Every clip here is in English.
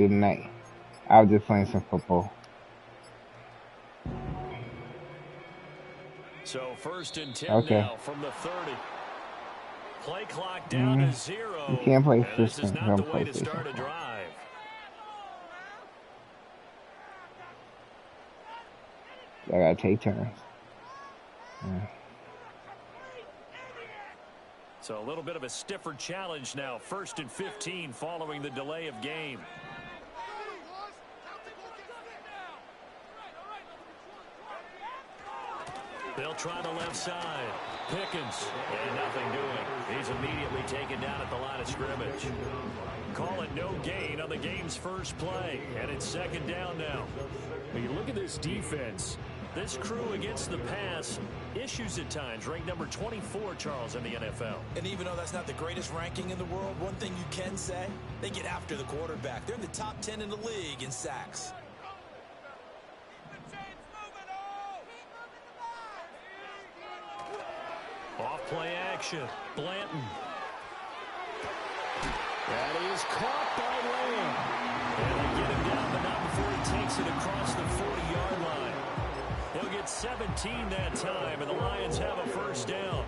Good night. I was just playing some football. So 1st and 10 now from the 30. Play clock down to 0. You can't play this is system. not the way to start a drive. I gotta take turns. Yeah. So a little bit of a stiffer challenge now. 1st and 15 following the delay of game. They'll try the left side. Pickens, and nothing doing. He's immediately taken down at the line of scrimmage. Call it no gain on the game's first play, and it's 2nd down now. When you look at this defense, this crew against the pass, issues at times, ranked number 24, Charles, in the NFL. And even though that's not the greatest ranking in the world, one thing you can say, they get after the quarterback. They're in the top 10 in the league in sacks. Off-play action. Blanton. That is caught by Lamb. And they get him down, but not before he takes it across the 40-yard line. He'll get 17 that time, and the Lions have a 1st down.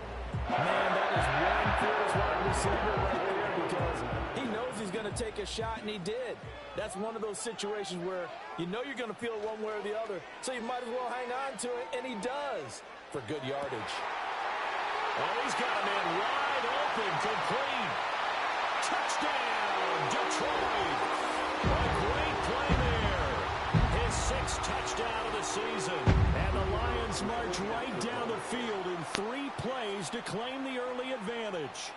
Man, that is one fearless wide receiver right there because he knows he's going to take a shot, and he did. That's one of those situations where you know you're going to feel it one way or the other, so you might as well hang on to it, and he does for good yardage. Oh, he's got a man wide open, complete. Touchdown, Detroit. A great play there. His 6th touchdown of the season. And the Lions march right down the field in 3 plays to claim the early advantage.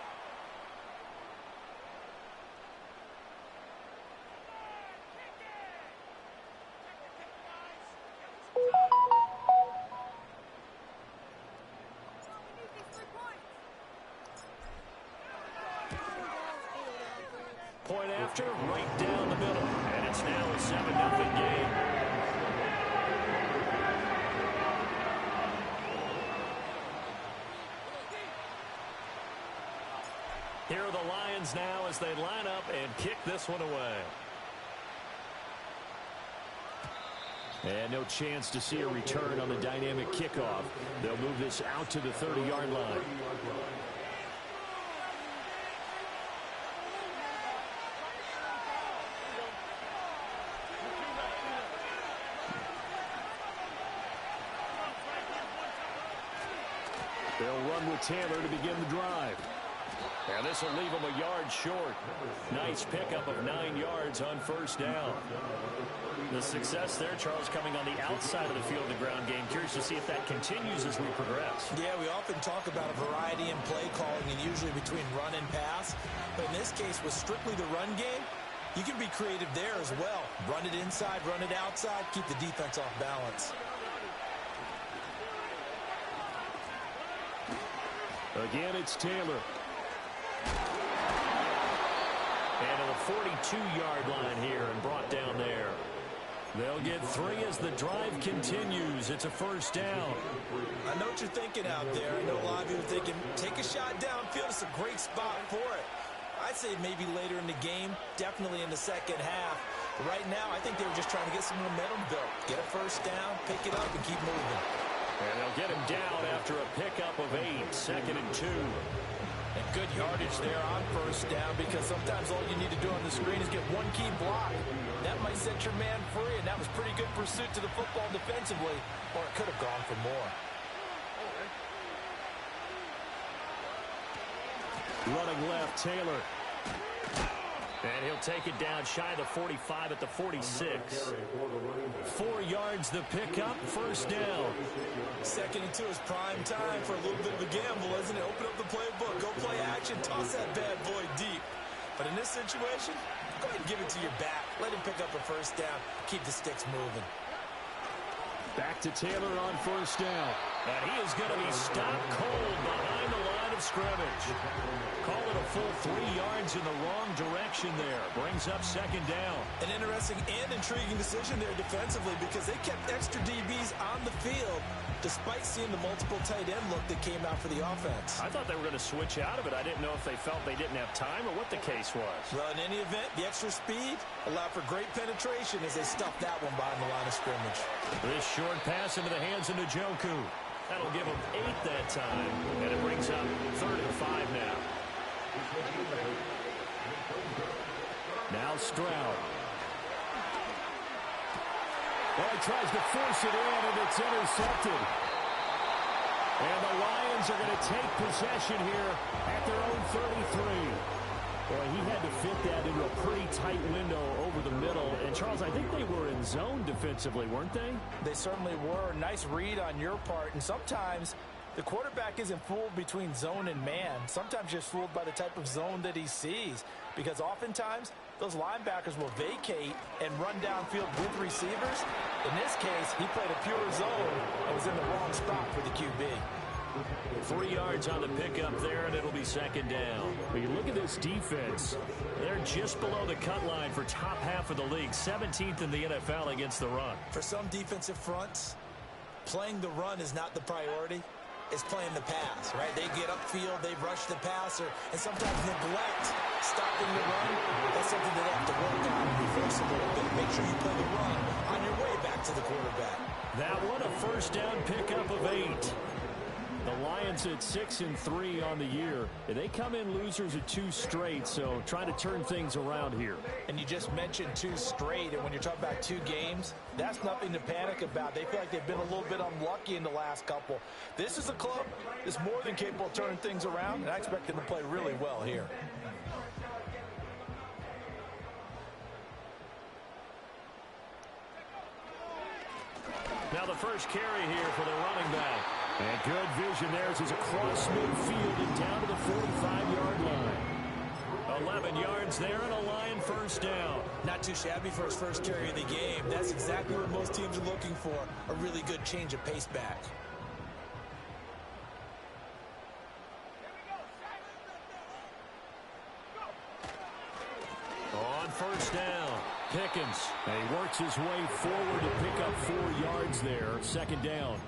Point after, right down the middle. And it's now a 7-0 game. Here are the Lions now as they line up and kick this one away. And no chance to see a return on the dynamic kickoff. They'll move this out to the 30-yard line. They'll run with Taylor to begin the drive. And this will leave him a yard short. Nice pickup of 9 yards on 1st down. The success there, Charles, coming on the outside of the field, the ground game. Curious to see if that continues as we progress. Yeah, we often talk about a variety in play calling and usually between run and pass. But in this case, with strictly the run game, you can be creative there as well. Run it inside, run it outside, keep the defense off balance. Again, it's Taylor. And to the 42-yard line here and brought down there. They'll get 3 as the drive continues. It's a 1st down. I know what you're thinking out there. I know a lot of you are thinking, take a shot downfield. It's a great spot for it. I'd say maybe later in the game, definitely in the 2nd half. But right now, I think they were just trying to get some momentum built. Get a 1st down, pick it up, and keep moving. And they'll get him down after a pickup of 8, 2nd and 2. And good yardage there on 1st down because sometimes all you need to do on the screen is get one key block. That might set your man free, and that was pretty good pursuit to the football defensively, or it could have gone for more. Running left, Taylor. And he'll take it down shy of the 45 at the 46. 4 yards the pickup, 1st down. 2nd and 2 is prime time for a little bit of a gamble, isn't it? Open up the playbook, go play action, toss that bad boy deep. But in this situation, go ahead and give it to your back. Let him pick up a 1st down, keep the sticks moving. Back to Taylor on 1st down. And he is going to be stopped cold behind the line line of scrimmage. Call it a full 3 yards in the wrong direction there. Brings up second down. An interesting and intriguing decision there defensively because they kept extra DBs on the field despite seeing the multiple tight end look that came out for the offense. I thought they were going to switch out of it. I didn't know if they felt they didn't have time or what the case was. Well, in any event, the extra speed allowed for great penetration as they stuffed that one behind the line of scrimmage. This short pass into the hands of Njoku. That'll give them 8 that time, and it brings up 3rd and 5 now. Now Stroud. Well, he tries to force it in, and it's intercepted. And the Lions are going to take possession here at their own 33. Boy, he had to fit that into a pretty tight window over the middle. And, Charles, I think they were in zone defensively, weren't they? They certainly were. Nice read on your part. And sometimes the quarterback isn't fooled between zone and man. Sometimes you're fooled by the type of zone that he sees. Because oftentimes, those linebackers will vacate and run downfield with receivers. In this case, he played a pure zone and was in the wrong spot for the QB. 3 yards on the pickup there, and it'll be second down. But you look at this defense. They're just below the cut line for top half of the league. 17th in the NFL against the run. For some defensive fronts, playing the run is not the priority. It's playing the pass, right? They get upfield, they rush the passer, and sometimes neglect stopping the run. That's something that they have to work on and reverse a little bit. Make sure you play the run on your way back to the quarterback. That one a first down pickup of 8. The Lions at 6-3 on the year. They come in losers at 2 straight, so trying to turn things around here. And you just mentioned 2 straight, and when you're talking about 2 games, that's nothing to panic about. They feel like they've been a little bit unlucky in the last couple. This is a club that's more than capable of turning things around, and I expect them to play really well here. Now the first carry here for the running back. And good vision there as he's across midfield and down to the 45-yard line. 11 yards there and a Lion first down. Not too shabby for his first carry of the game. That's exactly what most teams are looking for, a really good change of pace back. On first down, Pickens. And he works his way forward to pick up 4 yards there. Second down.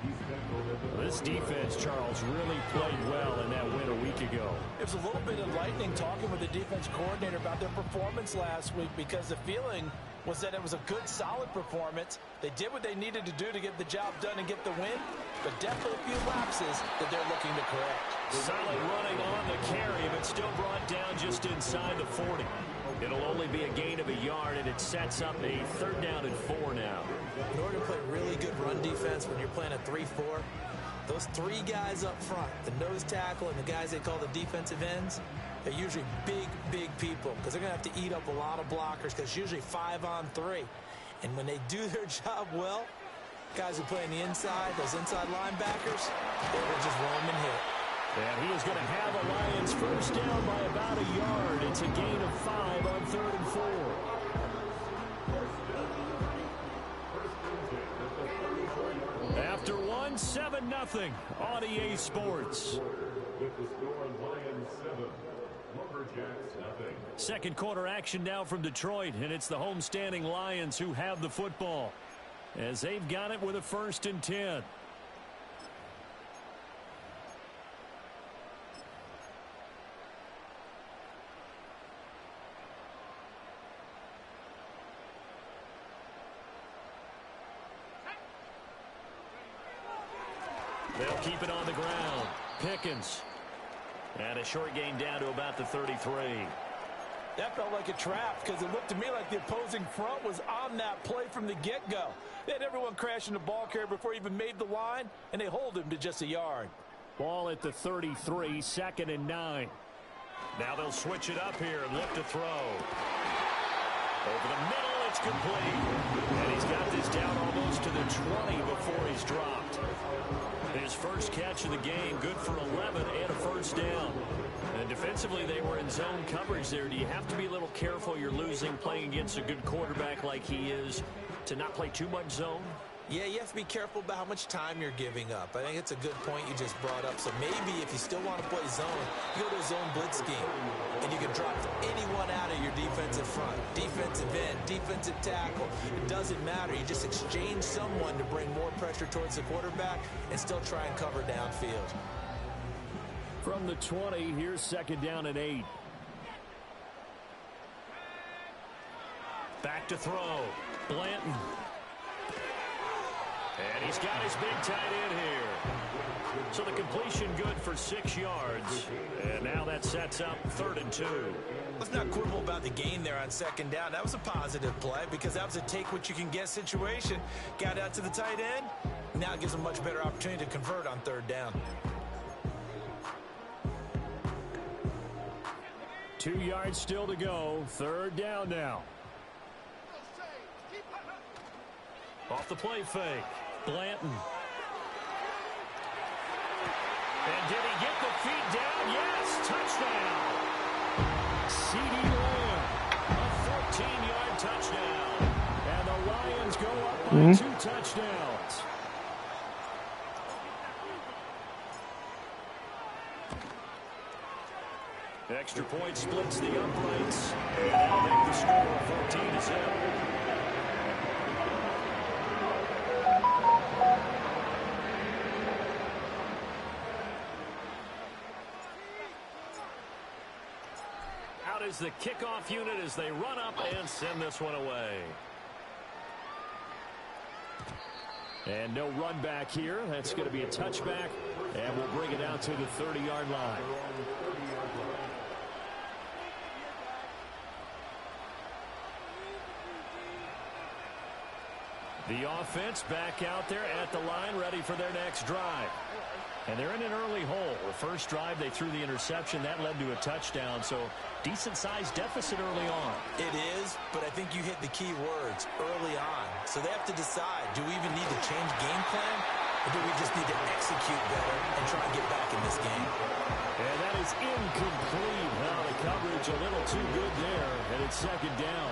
This defense, Charles, really played well in that win a week ago. It was a little bit enlightening talking with the defense coordinator about their performance last week because the feeling was that it was a good, solid performance. They did what they needed to do to get the job done and get the win, but definitely a few lapses that they're looking to correct. Solid running on the carry, but still brought down just inside the 40. It'll only be a gain of a yard, and it sets up a 3rd down and 4 now. In order to play really good run defense when you're playing a 3-4, those 3 guys up front, the nose tackle and the guys they call the defensive ends, they're usually big, big people because they're going to have to eat up a lot of blockers because it's usually 5 on 3. And when they do their job well, guys who play on the inside, those inside linebackers, they will just roam and hit. And he is going to have a Lions first down by about a yard. It's a gain of 5 on 3rd and 4. After 1, 7-0 on EA Sports. With the score, Lions 7, Lumberjacks 0. Second quarter action now from Detroit, and it's the homestanding Lions who have the football as they've got it with a 1st and 10. They'll keep it on the ground. Pickens. And a short gain down to about the 33. That felt like a trap because it looked to me like the opposing front was on that play from the get-go. They had everyone crashing the ball carrier before he even made the line, and they hold him to just a yard. Ball at the 33, 2nd and 9. Now they'll switch it up here and look to throw. Over the middle, it's complete. And he's got this down almost to the 20 before he's dropped. His first catch of the game, good for 11 and a first down. And defensively, they were in zone coverage there. Do you have to be a little careful? You're losing playing against a good quarterback like he is to not play too much zone? Yeah, you have to be careful about how much time you're giving up. I think it's a good point you just brought up. So maybe if you still want to play zone, you go to a zone blitz scheme. And you can drop anyone out of your defensive front. Defensive end, defensive tackle. It doesn't matter. You just exchange someone to bring more pressure towards the quarterback and still try and cover downfield. From the 20, here's second down and 8. Back to throw. Blanton. And he's got his big tight end here. So the completion good for 6 yards. And now that sets up 3rd and 2. Let's not quibble about the gain there on second down. That was a positive play because that was a take-what-you-can-get situation. Got out to the tight end. Now it gives them a much better opportunity to convert on 3rd down. 2 yards still to go. 3rd down now. Off the play fake. Blanton. And did he get the feet down? Yes, touchdown. CeeDee Lamb, a 14-yard touchdown. And the Lions go up by 2 touchdowns. Extra point splits the uprights. And that'll make the score 14-7. Is the kickoff unit as they run up and send this one away. And no run back here. That's going to be a touchback, and we'll bring it out to the 30-yard line. The offense back out there at the line, ready for their next drive. And they're in an early hole. The first drive, they threw the interception. That led to a touchdown, so decent-sized deficit early on. It is, but I think you hit the key words, early on. So they have to decide, do we even need to change game plan, or do we just need to execute better and try and get back in this game? And that is incomplete. Now the coverage a little too good there, and it's second down.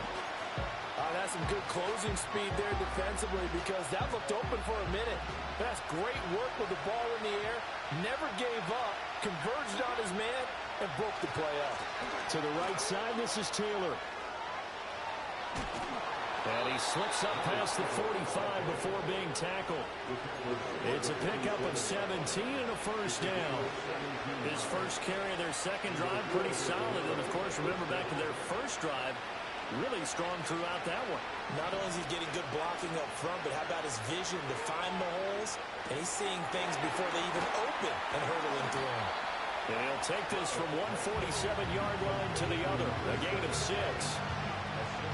That's some good closing speed there defensively because that looked open for a minute. That's great work with the ball in the air. Never gave up, converged on his man, and broke the play up. To the right side, this is Taylor. And he slips up past the 45 before being tackled. It's a pickup of 17 and a first down. His first carry of their second drive, pretty solid. And, of course, remember back to their first drive, really strong throughout that one. Not only is he getting good blocking up front, but how about his vision to find the holes? And he's seeing things before they even open and hurdling through them. And he'll take this from 147-yard line to the other. A gain of 6.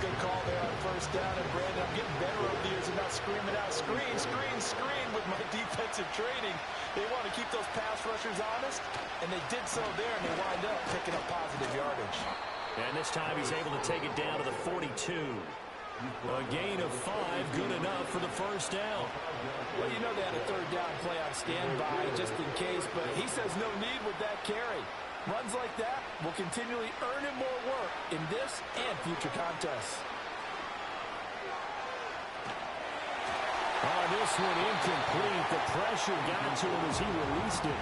Good call there on first down. And, Brandon, I'm getting better over the years about screaming out, screen, screen, screen with my defensive training. They want to keep those pass rushers honest, and they did so there, and they wind up picking up positive yardage. And this time he's able to take it down to the 42. A gain of 5, good enough for the first down. Well, you know they had a 3rd down play on standby just in case, but he says no need with that carry. Runs like that will continually earn him more work in this and future contests. This one incomplete. The pressure got to him as he released it.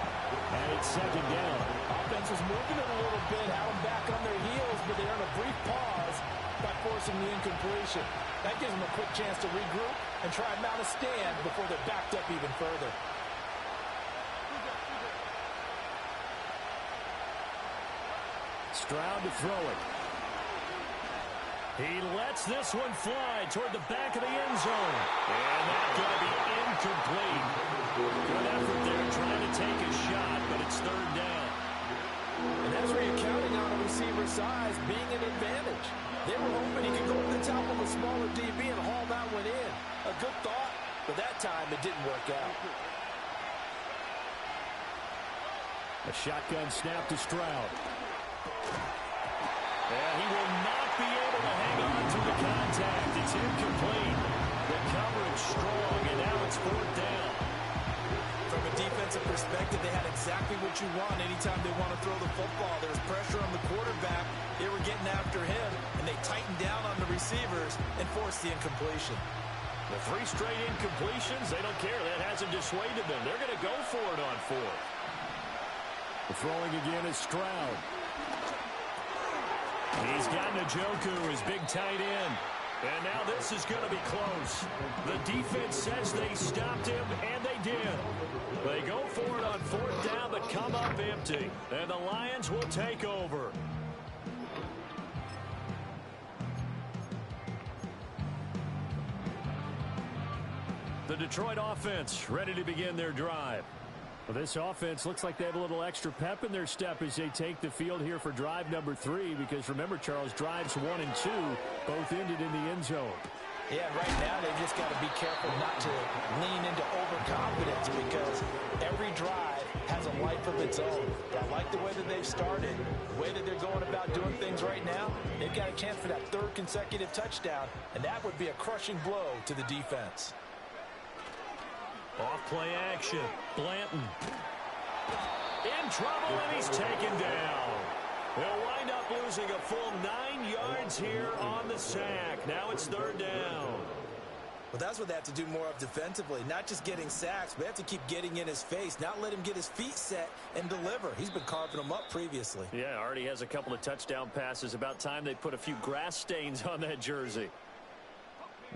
And it's second down. Offense was moving it a little bit, had them back on their heels, but they earn a brief pause by forcing the incompletion. That gives them a quick chance to regroup and try and mount a stand before they're backed up even further. Stroud to throw it. He lets this one fly toward the back of the end zone. And that's going to be incomplete. Good effort there trying to take a shot, but it's 3rd down. And that's where you're counting on a receiver's size being an advantage. They were hoping he could go to the top of a smaller DB and haul that one in. A good thought, but that time it didn't work out. A shotgun snap to Stroud. And he will not be able to hang on to the contact. It's incomplete. The coverage strong, and now it's 4th down. From a defensive perspective, they had exactly what you want anytime they want to throw the football. There was pressure on the quarterback. They were getting after him, and they tightened down on the receivers and forced the incompletion. The 3 straight incompletions, they don't care. That hasn't dissuaded them. They're going to go for it on 4th. The throwing again is Stroud. He's got Njoku, his big tight end. And now this is going to be close. The defense says they stopped him, and they did. They go for it on 4th down, but come up empty. And the Lions will take over. The Detroit offense ready to begin their drive. Well, this offense looks like they have a little extra pep in their step as they take the field here for drive number 3. Because remember, Charles, drives 1 and 2 both ended in the end zone. Yeah, right now they just got to be careful not to lean into overconfidence because every drive has a life of its own. But I like the way that they've started, the way that they're going about doing things right now. They've got a chance for that 3rd consecutive touchdown, and that would be a crushing blow to the defense. Off play action. Blanton. In trouble, and he's taken down. They'll wind up losing a full 9 yards here on the sack. Now it's 3rd down. Well, that's what they have to do more of defensively. Not just getting sacks, but they have to keep getting in his face. Not let him get his feet set and deliver. He's been carving them up previously. Yeah, already has a couple of touchdown passes. About time they put a few grass stains on that jersey.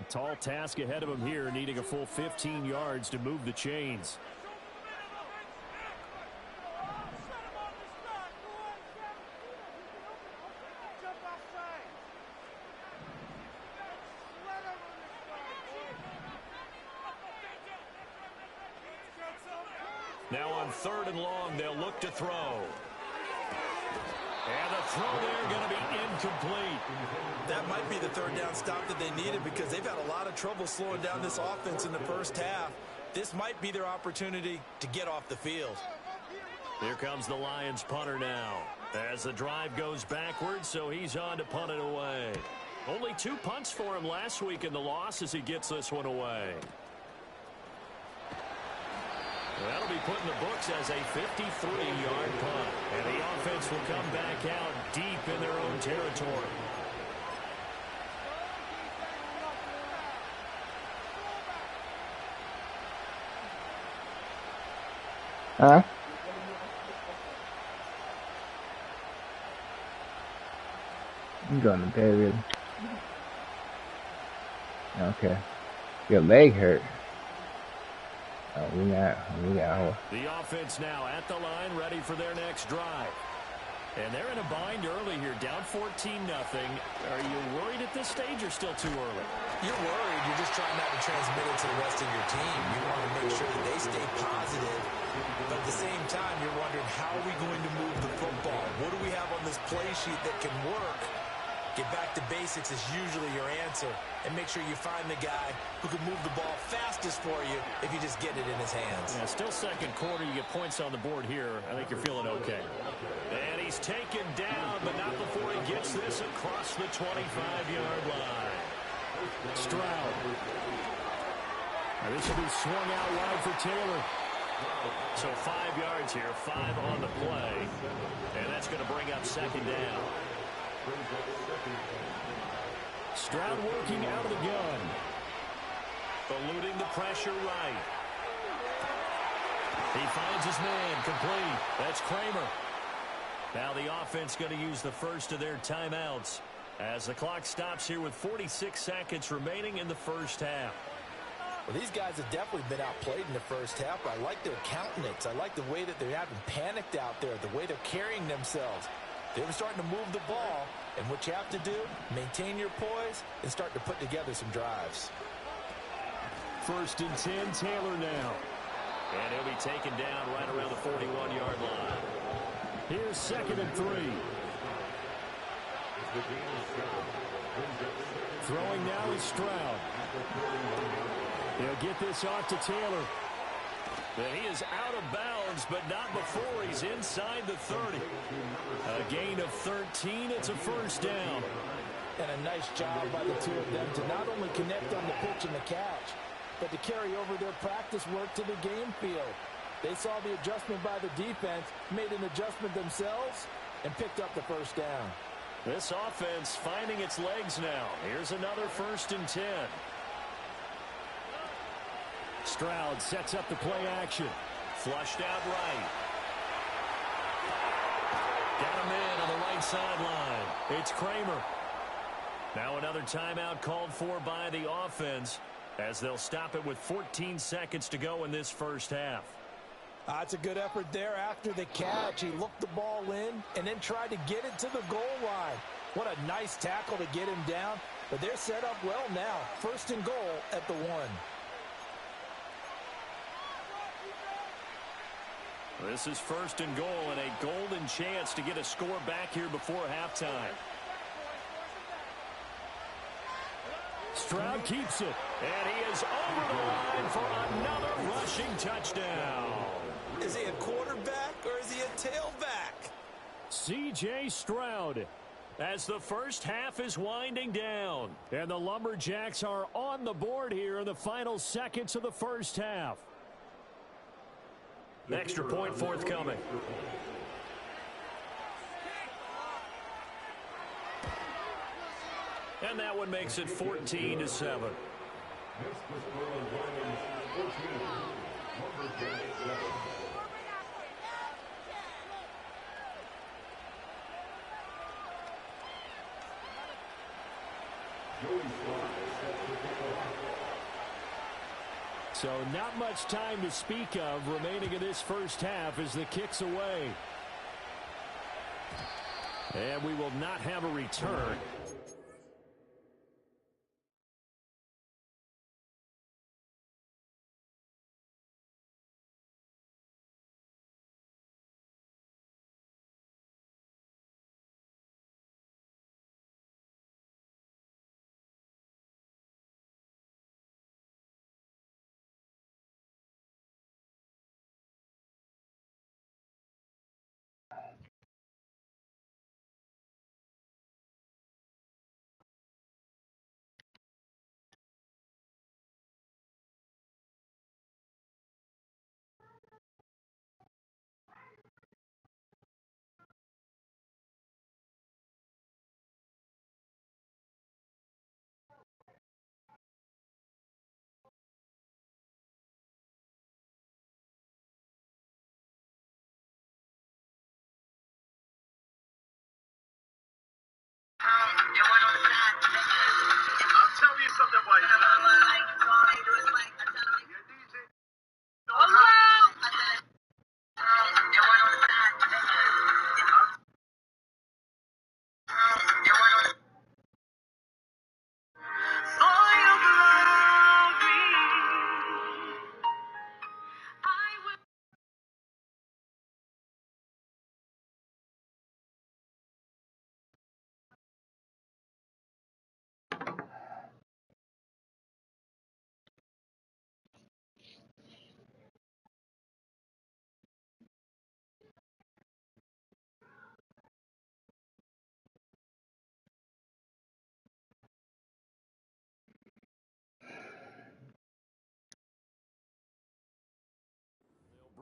A tall task ahead of him here, needing a full 15 yards to move the chains. Now on 3rd and long, they'll look to throw. And the throw there going to be incomplete. That might be the 3rd down stop that they needed because they've had a lot of trouble slowing down this offense in the first half. This might be their opportunity to get off the field. Here comes the Lions punter now. As the drive goes backwards, so he's on to punt it away. Only 2 punts for him last week in the loss as he gets this one away. That'll be put in the books as a 53-yard punt. And the offense will come back out deep in their own territory. Huh? I'm going to bed, really. Okay. Your leg hurt. Oh, we got The offense now at the line, ready for their next drive. And they're in a bind early here, down 14-0. Are you worried at this stage or still too early? You're worried. You're just trying not to transmit it to the rest of your team. You want to make sure that they stay positive. But at the same time, you're wondering, how are we going to move the football? What do we have on this play sheet that can work? Get back to basics is usually your answer. And make sure you find the guy who can move the ball fastest for you if you just get it in his hands. Yeah, still 2nd quarter. You get points on the board here. I think you're feeling okay. And he's taken down, but not before he gets this across the 25-yard line. Stroud. Now this will be swung out wide for Taylor. So 5 yards here, 5 on the play. And that's going to bring up 2nd down. Stroud working out of the gun. Eluding the pressure right. He finds his man complete. That's Kramer. Now the offense going to use the first of their timeouts as the clock stops here with 46 seconds remaining in the first half. Well, these guys have definitely been outplayed in the first half. I like their countenance. I like the way that they're having panicked out there, the way they're carrying themselves. They're starting to move the ball, and what you have to do, maintain your poise and start to put together some drives. 1st and 10, Taylor now. And he'll be taken down right around the 41-yard line. Here's 2nd and 3. Throwing now is Stroud. He'll get this off to Taylor. He is out of bounds, but not before he's inside the 30. A gain of 13. It's a 1st down. And a nice job by the 2 of them to not only connect on the pitch and the catch, but to carry over their practice work to the game field. They saw the adjustment by the defense, made an adjustment themselves, and picked up the 1st down. This offense finding its legs now. Here's another 1st and 10. Stroud sets up the play action. Flushed out right. Got him in on the right sideline. It's Kramer. Now another timeout called for by the offense as they'll stop it with 14 seconds to go in this first half. That's a good effort there after the catch. He looked the ball in and then tried to get it to the goal line. What a nice tackle to get him down. But they're set up well now. First and goal at the 1. This is first and goal and a golden chance to get a score back here before halftime. Stroud keeps it, and he is over the line for another rushing touchdown. Is he a quarterback or is he a tailback? C.J. Stroud, as the first half is winding down, and the Lumberjacks are on the board here in the final seconds of the first half. Extra point forthcoming. And that one makes it 14-7. So not much time to speak of remaining in this first half as the kick's away. And we will not have a return.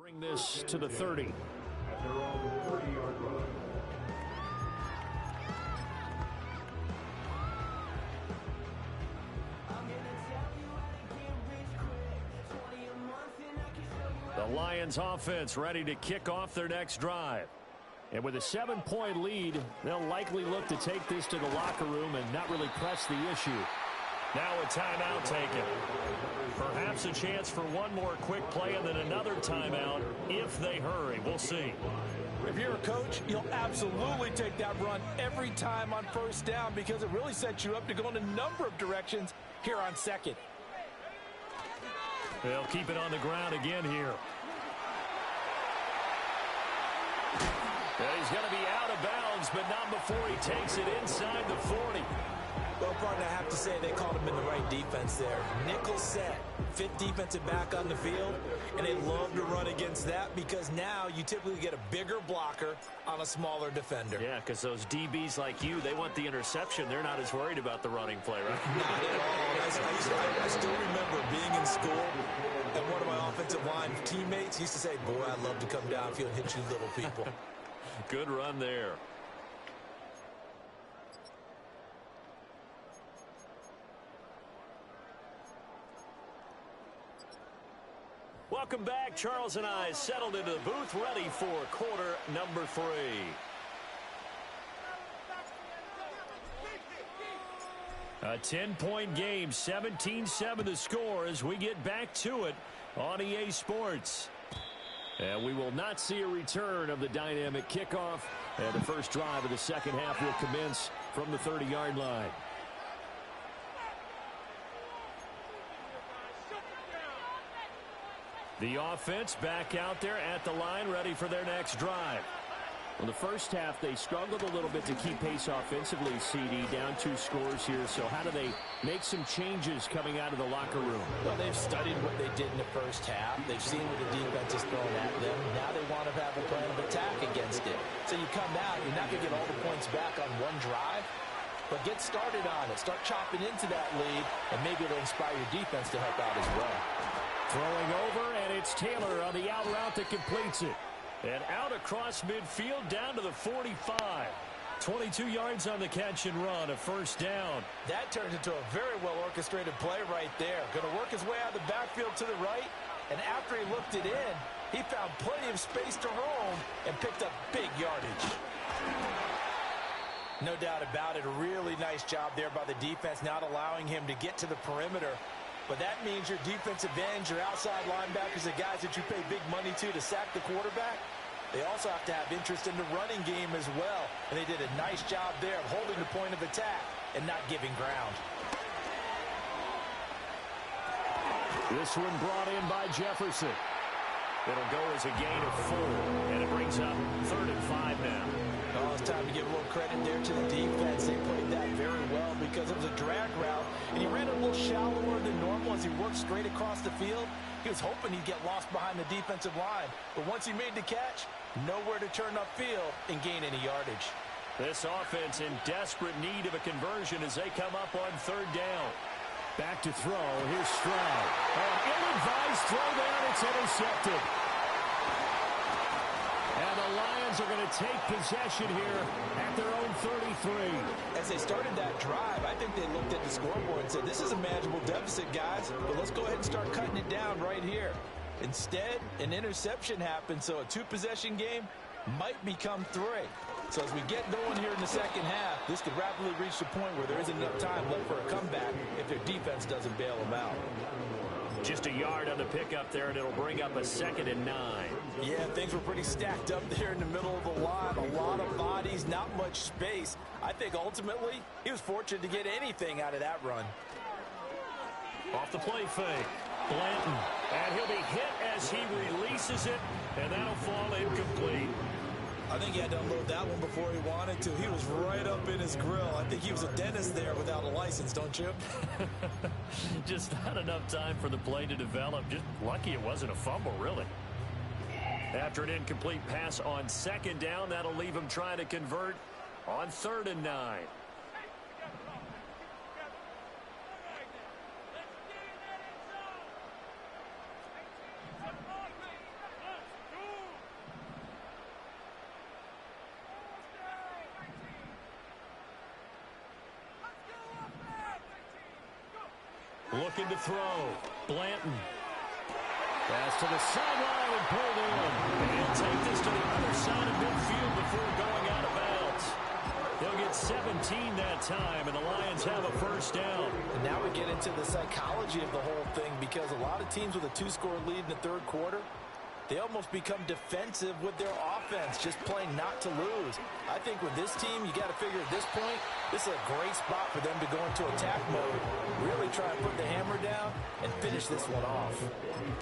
Bring this to the 30. The Lions offense ready to kick off their next drive. And with a 7-point lead, they'll likely look to take this to the locker room and not really press the issue. Now a timeout taken. Perhaps a chance for one more quick play and then another timeout if they hurry. We'll see. If you're a coach, you'll absolutely take that run every time on first down because it really sets you up to go in a number of directions here on second. They'll keep it on the ground again here. And he's going to be out of bounds, but not before he takes it inside the 40. Well, partner, I have to say they called him in the right defense there. Nickel set, fifth defensive back on the field, and they love to run against that because now you typically get a bigger blocker on a smaller defender. Yeah, because those DBs like you, they want the interception. They're not as worried about the running play, right? Not at all. I still remember being in school, and one of my offensive line teammates used to say, boy, I'd love to come downfield and hit you little people. Good run there. welcome back. Charles and I settled into the booth, ready for quarter number 3. A 10-point game, 17-7 the score as we get back to it on EA Sports. And we will not see a return of the dynamic kickoff. And the first drive of the second half will commence from the 30-yard line. The offense back out there at the line, ready for their next drive. Well, the first half, they struggled a little bit to keep pace offensively, CD, down 2 scores here. So how do they make some changes coming out of the locker room? Well, they've studied what they did in the first half. They've seen what the defense is throwing at them. Now they want to have a plan of attack against it. So you come out, you're not going to get all the points back on one drive, but get started on it. Start chopping into that lead, and maybe it'll inspire your defense to help out as well. Throwing over, and it's Taylor on the out route that completes it. And out across midfield down to the 45. 22 yards on the catch and run, a first down. That turns into a very well-orchestrated play right there. Going to work his way out of the backfield to the right, and after he looked it in, he found plenty of space to roam and picked up big yardage. No doubt about it, a really nice job there by the defense, not allowing him to get to the perimeter. But that means your defensive ends, your outside linebackers, the guys that you pay big money to sack the quarterback, they also have to have interest in the running game as well. And they did a nice job there of holding the point of attack and not giving ground. This one brought in by Jefferson. It'll go as a gain of 4, and it brings up 3rd and 5 now. Oh, it's time to give a little credit there to the defense. They played that very well because it was a drag route, and he ran it a little shallower than normal as he worked straight across the field. He was hoping he'd get lost behind the defensive line, but once he made the catch, nowhere to turn upfield and gain any yardage. This offense in desperate need of a conversion as they come up on 3rd down. Back to throw. Here's Stroud. An ill-advised throw down. It's intercepted. And the Lions are going to take possession here at their own 33. As they started that drive, I think they looked at the scoreboard and said, this is a manageable deficit, guys, but let's go ahead and start cutting it down right here. Instead, an interception happened, so a 2-possession game might become 3. So as we get going here in the second half, this could rapidly reach the point where there isn't enough time left for a comeback if their defense doesn't bail them out. Just a yard on the pickup there, and it'll bring up a 2nd and 9. Yeah, things were pretty stacked up there in the middle of the line. A lot of bodies, not much space. I think ultimately he was fortunate to get anything out of that run. Off the play fake, Blanton. And he'll be hit as he releases it, and that'll fall incomplete. I think he had to unload that one before he wanted to. He was right up in his grill. I think he was a dentist there without a license, don't you? Just not enough time for the play to develop. Just lucky it wasn't a fumble, really. After an incomplete pass on 2nd down, that'll leave him trying to convert on 3rd and 9. Looking to throw. Blanton. Pass to the sideline and pulled in. And he'll take this to the other side of midfield before going out of bounds. They'll get 17 that time, and the Lions have a first down. And now we get into the psychology of the whole thing because a lot of teams with a 2-score lead in the 3rd quarter, they almost become defensive with their offense, just playing not to lose. I think with this team, you got to figure at this point, this is a great spot for them to go into attack mode, really try and put the hammer down and finish this one off.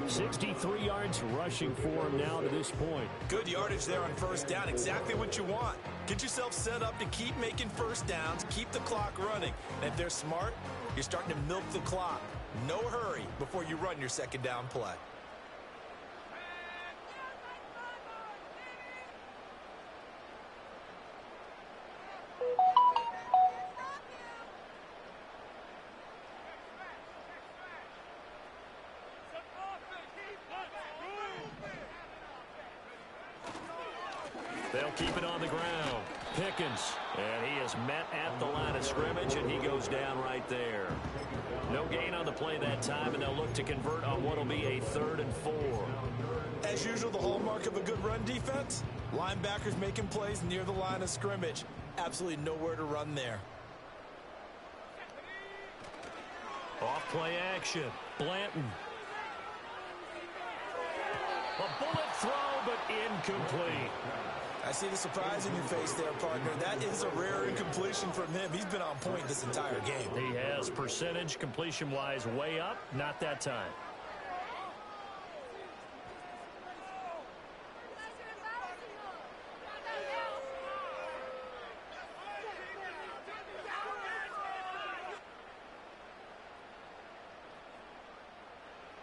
63 yards rushing for him now to this point. Good yardage there on 1st down, exactly what you want. Get yourself set up to keep making 1st downs, keep the clock running. And if they're smart, you're starting to milk the clock. No hurry before you run your 2nd down play. They'll keep it on the ground. Pickens, and he is met at the line of scrimmage, and he goes down right there. No gain on the play that time, and they'll look to convert on what will be a 3rd and 4. As usual, the hallmark of a good run defense, linebackers making plays near the line of scrimmage. Absolutely nowhere to run there. Off play action. Blanton. A bullet throw, but incomplete. I see the surprise in your face there, partner. That is a rare incompletion from him. He's been on point this entire game. He has percentage completion-wise way up. Not that time.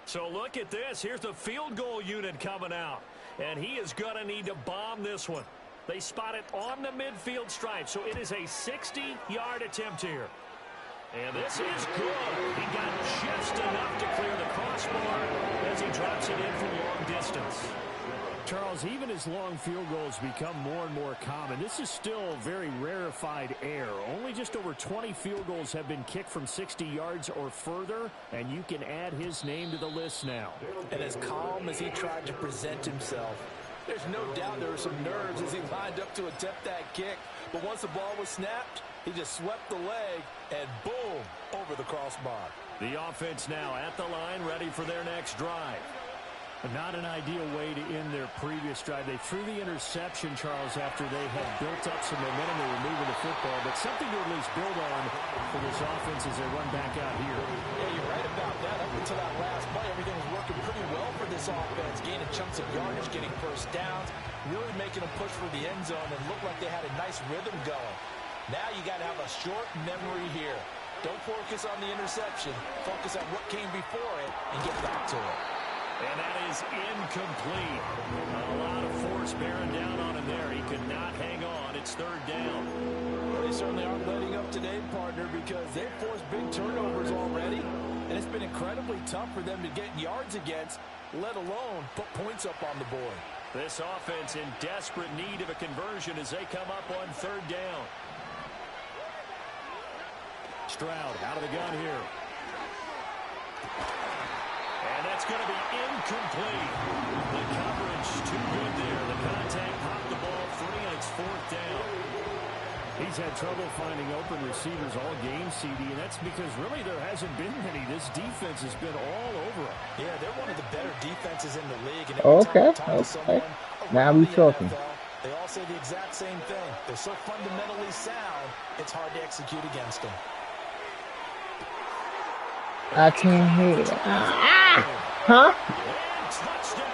So look at this. Here's the field goal unit coming out. And he is going to need to bomb this one. They spot it on the midfield stripe. So it is a 60-yard attempt here. And this is good. He got just enough to clear the crossbar as he drops it in from long distance. Charles, even as long field goals become more and more common, this is still very rarefied air. Only just over 20 field goals have been kicked from 60 yards or further, and you can add his name to the list now. And as calm as he tried to present himself, there's no doubt there were some nerves as he lined up to attempt that kick. But once the ball was snapped, he just swept the leg, and boom, over the crossbar. The offense now at the line, ready for their next drive. Not an ideal way to end their previous drive. They threw the interception, Charles, after they had built up some momentum. They were moving the football, but something to at least build on for this offense as they run back out here. Yeah, you're right about that. Up until that last play, everything was working pretty well for this offense. Gaining chunks of yardage, getting first downs, really making them push for the end zone and looked like they had a nice rhythm going. Now you got to have a short memory here. Don't focus on the interception. Focus on what came before it and get back to it. And that is incomplete. A lot of force bearing down on him there. He could not hang on. It's 3rd down. Well, they certainly aren't letting up today, partner, because they've forced big turnovers already. And it's been incredibly tough for them to get yards against, let alone put points up on the board. This offense in desperate need of a conversion as they come up on 3rd down. Stroud out of the gun here. And that's going to be incomplete. The coverage too good there. The contact popped the ball free, and it's 4th down. He's had trouble finding open receivers all game, CD, and that's because really there hasn't been many. This defense has been all over him. Yeah, they're one of the better defenses in the league. And Okay, okay. now we talking. They all say the exact same thing. They're so fundamentally sound, it's hard to execute against them. I can't hear it. Huh? Touchdown!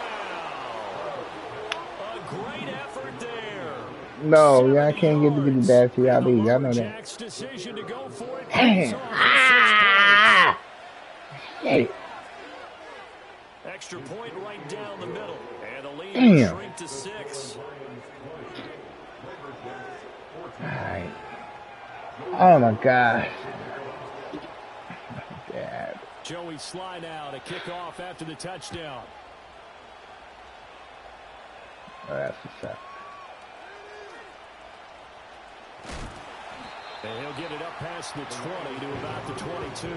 A great effort there. No, y'all can't get to the bad for y'all. Y'all know that. Lumberjacks' decision to go for it. Damn. Hey. Extra point right down the middle, and the lead Damn. shrink to 6. All right. Oh my gosh. Dad. Joey Sly now to kick off after the touchdown. Oh, that's what's up. And he'll get it up past the 20 to about the 22.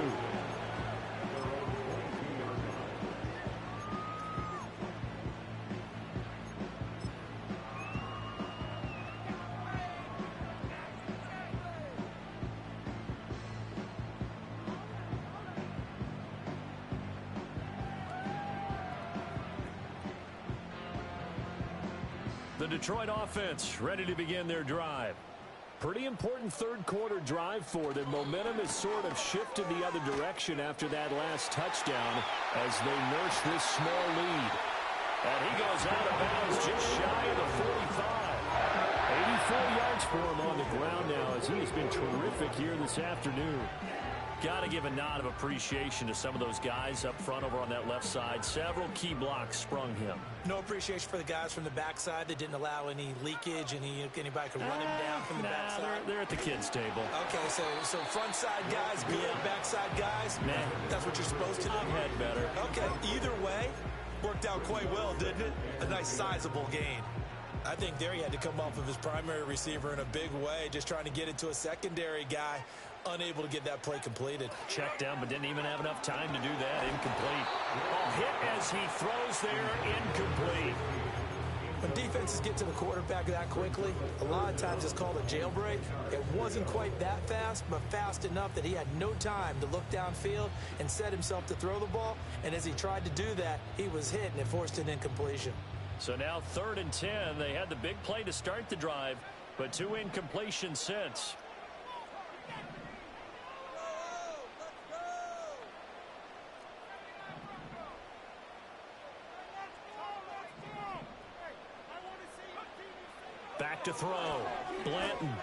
The Detroit offense ready to begin their drive. Pretty important third-quarter drive for them. Momentum has sort of shifted the other direction after that last touchdown as they nurse this small lead. And he goes out of bounds just shy of the 45. 84 yards for him on the ground now as he has been terrific here this afternoon. Got to give a nod of appreciation to some of those guys up front over on that left side. Several key blocks sprung him. No appreciation for the guys from the backside that didn't allow any leakage, anybody could run him down from the backside. They're at the kids' table. Okay, so front side guys beat backside guys. Nah. That's what you're supposed to do. I've had better. Okay, either way, worked out quite well, didn't it? A nice sizable gain. I think there he had to come off of his primary receiver in a big way, just trying to get it to a secondary guy, unable to get that play completed. Checked down, but didn't even have enough time to do that. Incomplete. Oh, hit as he throws there, incomplete. When defenses get to the quarterback that quickly, a lot of times it's called a jailbreak. It wasn't quite that fast, but fast enough that he had no time to look downfield and set himself to throw the ball. And as he tried to do that, he was hit, and it forced an incompletion. So now 3rd and 10. They had the big play to start the drive, but 2 incompletions since. Back to throw. Blanton.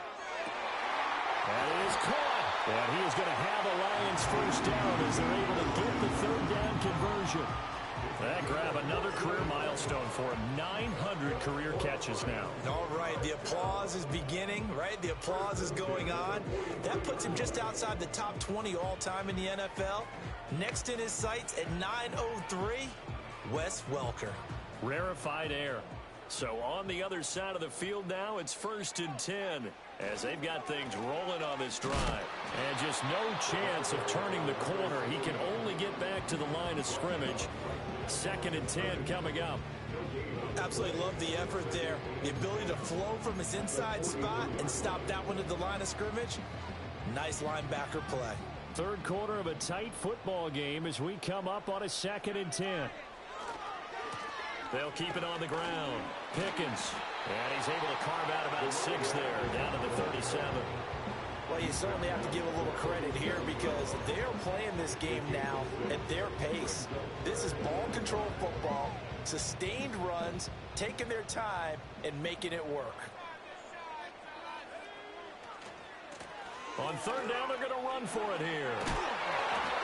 That is caught. And he is going to have a Lions first down as they're able to get the 3rd down conversion. That grab another career milestone for him. 900 career catches now. All right, the applause is beginning, right? The applause is going on. That puts him just outside the top 20 all-time in the NFL. Next in his sights at 903, Wes Welker. Rarefied air. So on the other side of the field now, it's 1st and 10 as they've got things rolling on this drive. And just no chance of turning the corner. He can only get back to the line of scrimmage. 2nd and 10 coming up. Absolutely love the effort there. The ability to flow from his inside spot and stop that one at the line of scrimmage. Nice linebacker play. 3rd quarter of a tight football game as we come up on a 2nd and 10. They'll keep it on the ground. Pickens. And he's able to carve out about 6 there, down to the 37. Well, you certainly have to give a little credit here because they're playing this game now at their pace. This is ball control football, sustained runs, taking their time, and making it work. On 3rd down, they're going to run for it here.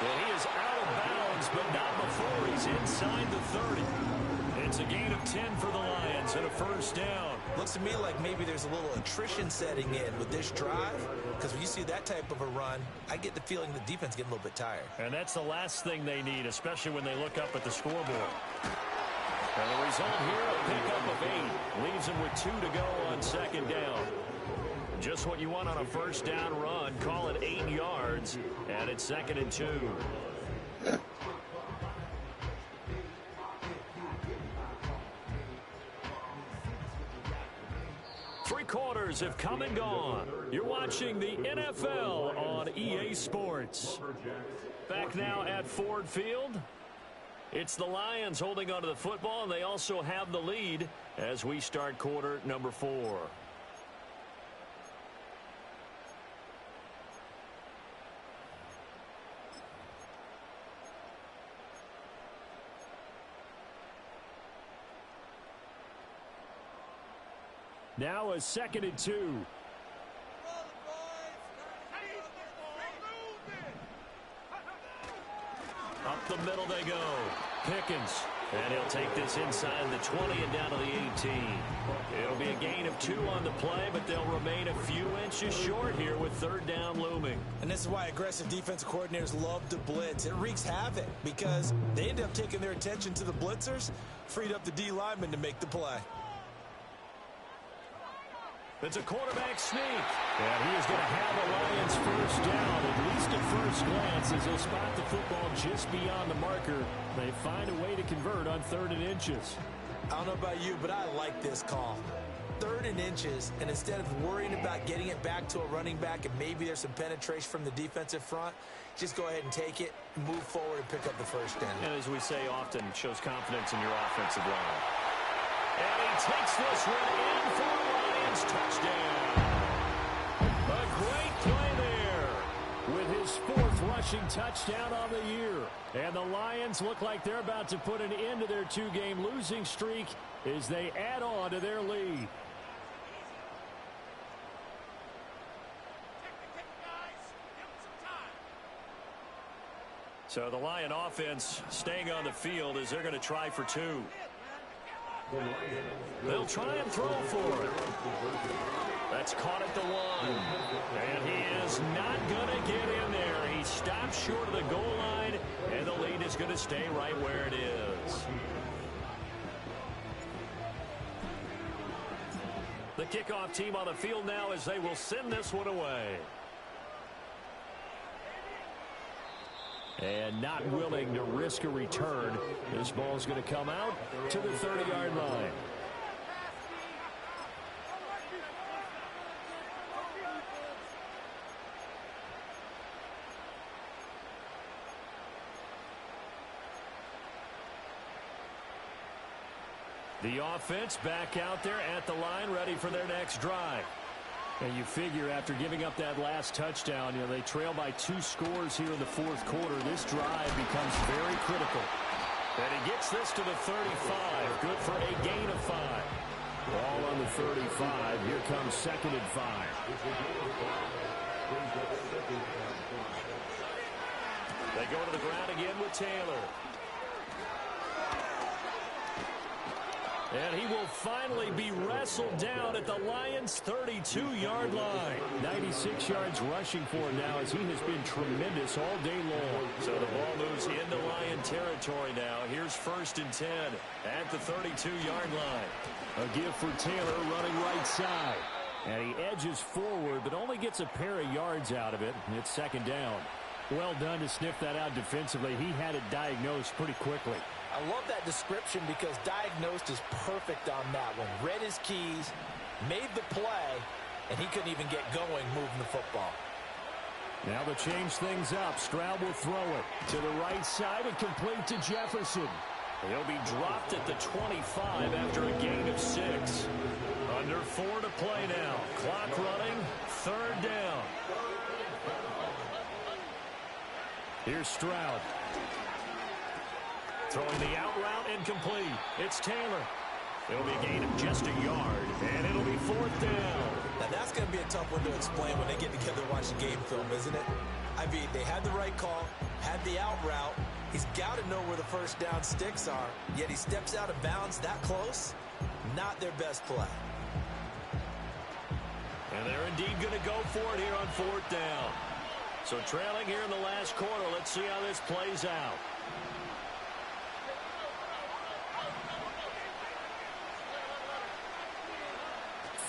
And he is out of bounds, but not before he's inside the 30. It's a gain of 10 for the Lions and a first down. Looks to me like maybe there's a little attrition setting in with this drive, because when you see that type of a run, I get the feeling the defense getting a little bit tired. And that's the last thing they need, especially when they look up at the scoreboard. And the result here, a pickup of 8. Leaves them with 2 to go on 2nd down. Just what you want on a first down run. Call it 8 yards, and it's 2nd and 2. 3 quarters have come and gone. You're watching the NFL on EA Sports. Back now at Ford Field. It's the Lions holding onto the football, and they also have the lead as we start quarter number 4. Now a 2nd and 2. Up the middle they go. Pickens. And he'll take this inside the 20 and down to the 18. It'll be a gain of 2 on the play, but they'll remain a few inches short here with 3rd down looming. And this is why aggressive defensive coordinators love to blitz. It wreaks havoc because they end up taking their attention to the blitzers, freed up the D lineman to make the play. It's a quarterback sneak. And he is going to have a Lions first down, at least at first glance, as they'll spot the football just beyond the marker. They find a way to convert on 3rd and inches. I don't know about you, but I like this call. 3rd and inches, and instead of worrying about getting it back to a running back and maybe there's some penetration from the defensive front, just go ahead and take it, move forward, and pick up the first down. And as we say often, shows confidence in your offensive line. And he takes this one in for a Lions touchdown. A great play there with his 4th rushing touchdown on the year. And the Lions look like they're about to put an end to their 2-game losing streak as they add on to their lead. So the Lion offense staying on the field as they're going to try for 2. They'll try and throw for it. That's caught at the 1. And he is not going to get in there. He stops short of the goal line, and the lead is going to stay right where it is. The kickoff team on the field now as they will send this one away. And not willing to risk a return. This ball's going to come out to the 30-yard line. The offense back out there at the line, ready for their next drive. And you figure after giving up that last touchdown, they trail by 2 scores here in the fourth quarter. This drive becomes very critical. And he gets this to the 35. Good for a gain of 5. Ball on the 35. Here comes 2nd and 5. They go to the ground again with Taylor. And he will finally be wrestled down at the Lions' 32-yard line. 96 yards rushing for him now as he has been tremendous all day long. So the ball moves into Lion territory now. Here's 1st and 10 at the 32-yard line. A give for Taylor running right side. And he edges forward but only gets a pair of yards out of it. And it's 2nd down. Well done to sniff that out defensively. He had it diagnosed pretty quickly. I love that description because diagnosed is perfect on that one. Read his keys, made the play, and he couldn't even get going moving the football. Now to change things up, Stroud will throw it to the right side and complete to Jefferson. He'll be dropped at the 25 after a gain of 6. Under 4 to play now. Clock running, 3rd down. Here's Stroud. Throwing the out route incomplete. It's Taylor. It'll be a gain of just a yard, and it'll be 4th down. Now that's going to be a tough one to explain when they get together and watch the game film, isn't it? I mean, they had the right call, had the out route. He's got to know where the 1st down sticks are, yet he steps out of bounds that close. Not their best play. And they're indeed going to go for it here on 4th down. So trailing here in the last quarter, let's see how this plays out.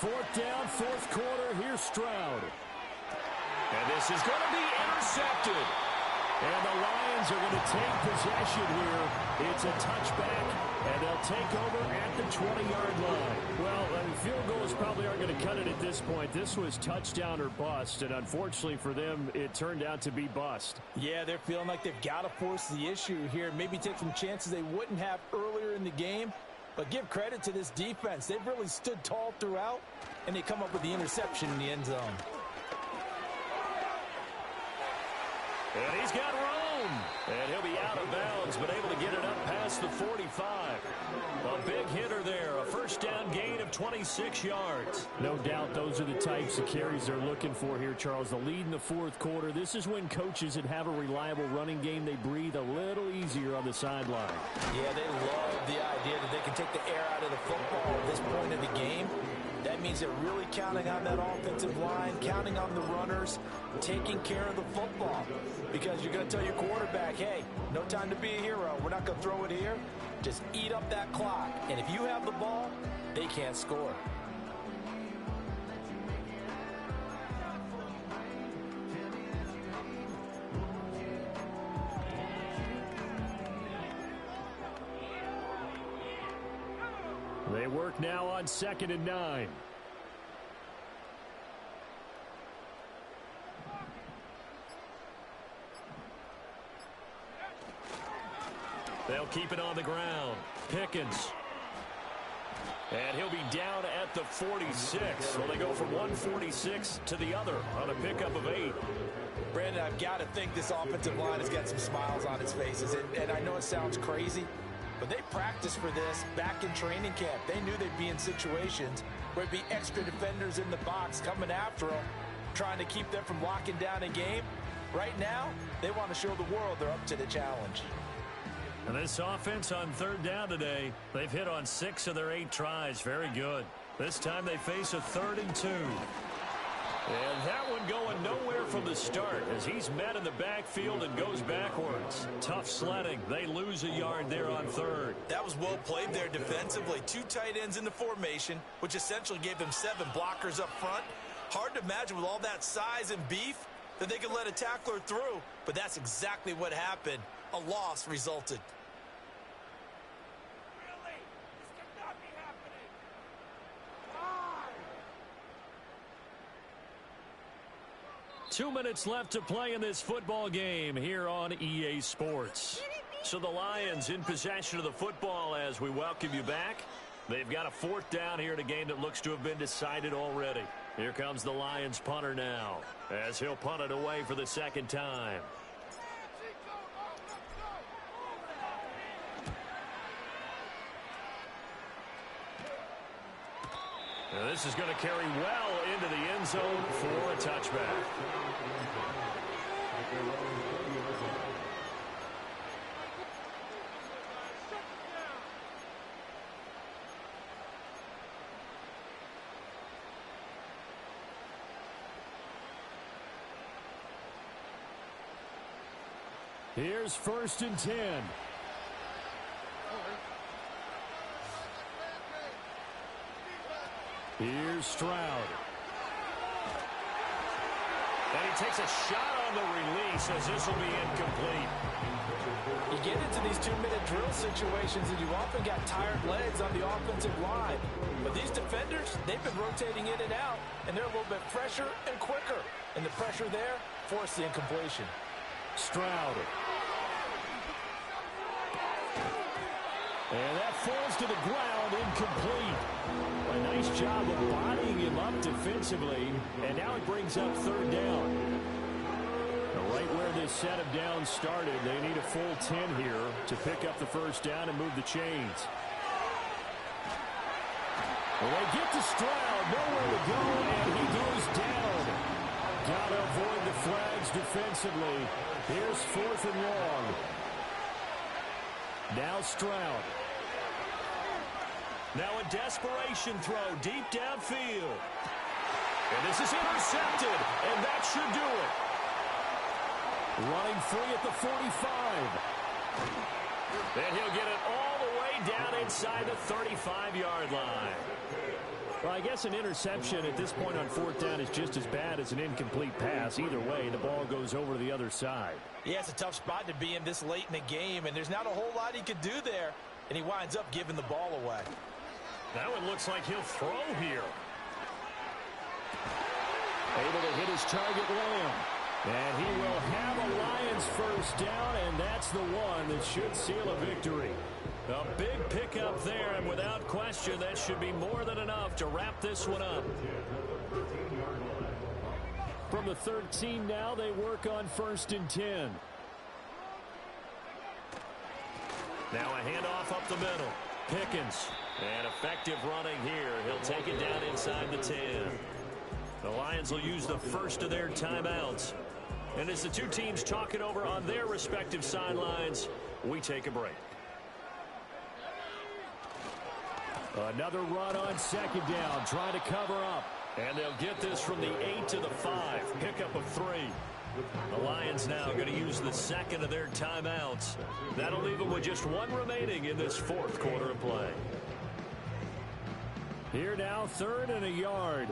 4th down, 4th quarter. Here's Stroud. And this is going to be intercepted. And the Lions are going to take possession here. It's a touchback, and they'll take over at the 20-yard line. Well, field goals probably aren't going to cut it at this point. This was touchdown or bust, and unfortunately for them, it turned out to be bust. Yeah, they're feeling like they've got to force the issue here. Maybe take some chances they wouldn't have earlier in the game. But give credit to this defense. They've really stood tall throughout, and they come up with the interception in the end zone. And he's got room. And he'll be out of bounds, but able to get it up past the 45. A big hitter there. A 1st down gain of 26 yards. No doubt those are the types of carries they're looking for here, Charles. The lead in the 4th quarter. This is when coaches that have a reliable running game, they breathe a little easier on the sideline. Yeah, they love the idea that they can take the air out of the football at this point of the game. That means they're really counting on that offensive line, counting on the runners, taking care of the football. Because you're going to tell your quarterback, hey, no time to be a hero. We're not going to throw it here. Just eat up that clock. And if you have the ball, they can't score. They work now on 2nd and 9. They'll keep it on the ground. Pickens. And he'll be down at the 46. So they go from 146 to the other on a pickup of 8. Brandon, I've got to think this offensive line has got some smiles on its faces. And I know it sounds crazy, but they practiced for this back in training camp. They knew they'd be in situations where there'd be extra defenders in the box coming after them, trying to keep them from locking down a game. Right now, they want to show the world they're up to the challenge. And this offense on 3rd down today, they've hit on 6 of their 8 tries. Very good. This time they face a 3rd and 2. And that one going nowhere from the start as he's met in the backfield and goes backwards. Tough sledding. They lose a yard there on third. That was well played there defensively. 2 tight ends in the formation, which essentially gave them 7 blockers up front. Hard to imagine with all that size and beef that they could let a tackler through, but that's exactly what happened. A loss resulted. 2 minutes left to play in this football game here on EA Sports. So the Lions in possession of the football as we welcome you back. They've got a 4th down here in a game that looks to have been decided already. Here comes the Lions punter now as he'll punt it away for the 2nd time. Now this is going to carry well into the end zone for a touchback. Here's 1st and 10. Here's Stroud. And he takes a shot on the release as this will be incomplete. You get into these 2-minute drill situations and you often got tired legs on the offensive line. But these defenders, they've been rotating in and out, and they're a little bit fresher and quicker. And the pressure there forced the incompletion. Stroud. And that falls to the ground, incomplete. A nice job of bodying him up defensively, and now it brings up 3rd down. Now right where this set of downs started, they need a full 10 here to pick up the 1st down and move the chains. Well, they get to Stroud, nowhere to go, and he goes down. Got to avoid the flags defensively. Here's 4th and long. Now Stroud. Now a desperation throw deep downfield. And this is intercepted, and that should do it. Running free at the 45. And he'll get it all the way down inside the 35-yard line. Well, I guess an interception at this point on 4th down is just as bad as an incomplete pass. Either way, the ball goes over to the other side. Yeah, it's a tough spot to be in this late in the game, and there's not a whole lot he could do there, and he winds up giving the ball away. That one looks like he'll throw here. Able to hit his target, Lamb. And he will have a Lions 1st down, and that's the one that should seal a victory. A big pickup there, and without question, that should be more than enough to wrap this one up. From the 13 now, they work on 1st and 10. Now a handoff up the middle. Pickens. And effective running here. He'll take it down inside the 10. The Lions will use the 1st of their timeouts. And as the 2 teams talk it over on their respective sidelines, we take a break. Another run on 2nd down, trying to cover up. And they'll get this from the 8 to the 5. Pickup of 3. The Lions now going to use the 2nd of their timeouts. That'll leave them with just 1 remaining in this 4th quarter of play. Here now, 3rd and a yard.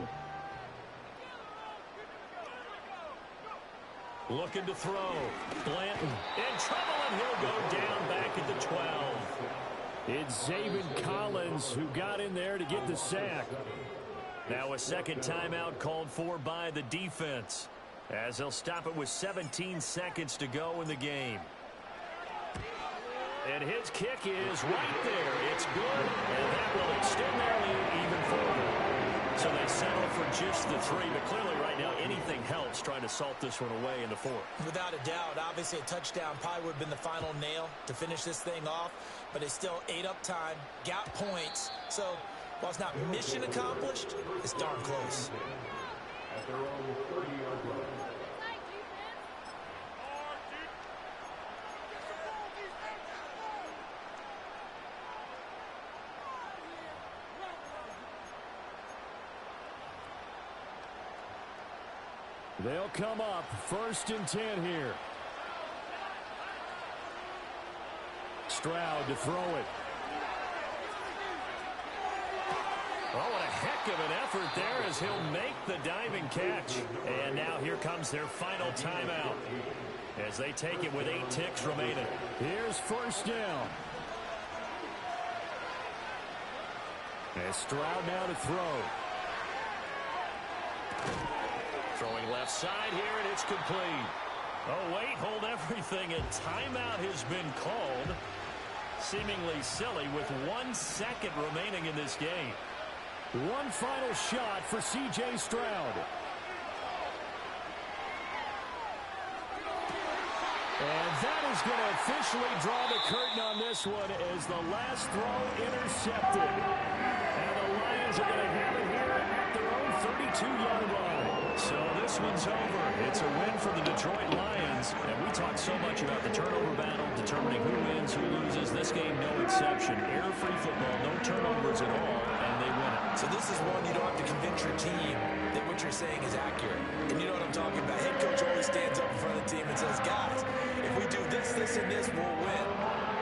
Looking to throw. Blanton in trouble, and he'll go down back at the 12. It's Zaven Collins who got in there to get the sack. Now a 2nd timeout called for by the defense, as they'll stop it with 17 seconds to go in the game. And his kick is right there. It's good, and that will extend their lead even further. So they settle for just the 3, but clearly right now anything helps trying to salt this one away in the 4th. Without a doubt, obviously a touchdown probably would have been the final nail to finish this thing off, but it's still ate up time, got points. So while it's not mission accomplished, it's darn close. At their own 30-yard line. They'll come up 1st and 10 here. Stroud to throw it. Oh, what a heck of an effort there as he'll make the diving catch. And now here comes their final timeout as they take it with 8 ticks remaining. Here's 1st down. And Stroud now to throw. Throwing left side here, and it's complete. Oh, wait, hold everything. A timeout has been called. Seemingly silly with 1 second remaining in this game. One final shot for C.J. Stroud. And that is going to officially draw the curtain on this one as the last throw intercepted. And the Lions are going to have it here at their own 32-yard line. So this one's over. It's a win for the Detroit Lions. And we talked so much about the turnover battle, determining who wins, who loses. This game, no exception. Error-free football, no turnovers at all, and they win it. So this is one you don't have to convince your team that what you're saying is accurate. And you know what I'm talking about. Head coach always stands up in front of the team and says, guys, if we do this, this, and this, we'll win.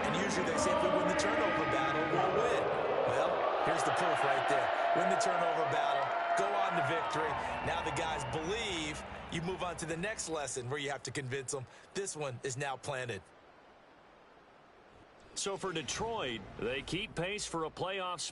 And usually they say if we win the turnover battle, we'll win. Well, here's the proof right there. Win the turnover battle, go on to victory. Now the guys believe. You move on to the next lesson where you have to convince them. This one is now planted. So for Detroit, they keep pace for a playoff spot.